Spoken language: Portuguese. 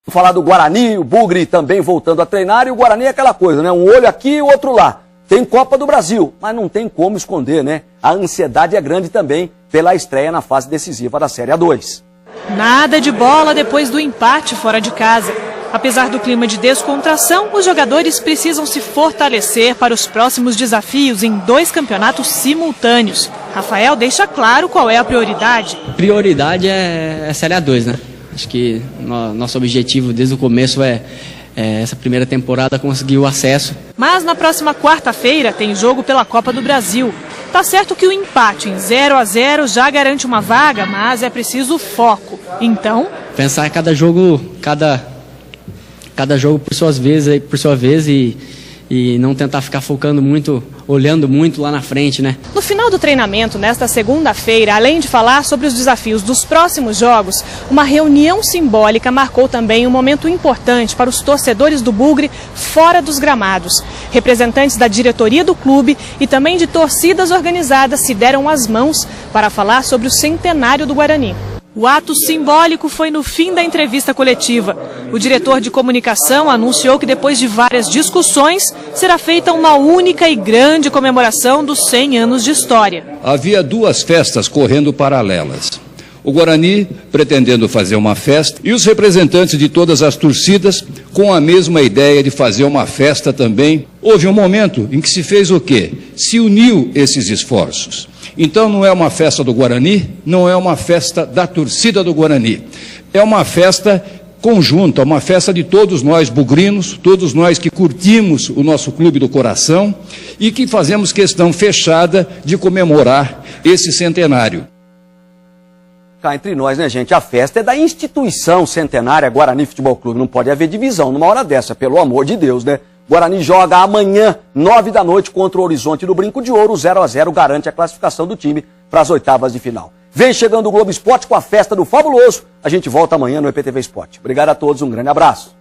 Vou falar do Guarani, o Bugre também voltando a treinar, e o Guarani é aquela coisa, né? Um olho aqui e o outro lá. Tem Copa do Brasil, mas não tem como esconder, né? A ansiedade é grande também pela estreia na fase decisiva da Série A2. Nada de bola depois do empate fora de casa. Apesar do clima de descontração, os jogadores precisam se fortalecer para os próximos desafios em 2 campeonatos simultâneos. Rafael deixa claro qual é a prioridade. Prioridade é a Série A2, né? Acho que nosso objetivo desde o começo é essa primeira temporada conseguir o acesso. Mas na próxima quarta-feira tem jogo pela Copa do Brasil. Tá certo que o empate em 0-0 já garante uma vaga, mas é preciso foco. Então, pensar cada jogo por sua vez e não tentar ficar focando muito, olhando muito lá na frente, né? No final do treinamento, nesta segunda-feira, além de falar sobre os desafios dos próximos jogos, uma reunião simbólica marcou também um momento importante para os torcedores do Bugre fora dos gramados. Representantes da diretoria do clube e também de torcidas organizadas se deram as mãos para falar sobre o centenário do Guarani. O ato simbólico foi no fim da entrevista coletiva. O diretor de comunicação anunciou que depois de várias discussões, será feita uma única e grande comemoração dos 100 anos de história. Havia 2 festas correndo paralelas. O Guarani pretendendo fazer uma festa e os representantes de todas as torcidas com a mesma ideia de fazer uma festa também. Houve um momento em que se fez o quê? Se uniu esses esforços. Então não é uma festa do Guarani, não é uma festa da torcida do Guarani. É uma festa conjunta, uma festa de todos nós bugrinos, todos nós que curtimos o nosso clube do coração e que fazemos questão fechada de comemorar esse centenário. Cá entre nós, né, gente? A festa é da instituição centenária Guarani Futebol Clube. Não pode haver divisão numa hora dessa, pelo amor de Deus, né? Guarani joga amanhã, 9 da noite, contra o Horizonte do Brinco de Ouro. 0-0 garante a classificação do time para as oitavas de final. Vem chegando o Globo Esporte com a festa do Fabuloso. A gente volta amanhã no EPTV Esporte. Obrigado a todos, um grande abraço.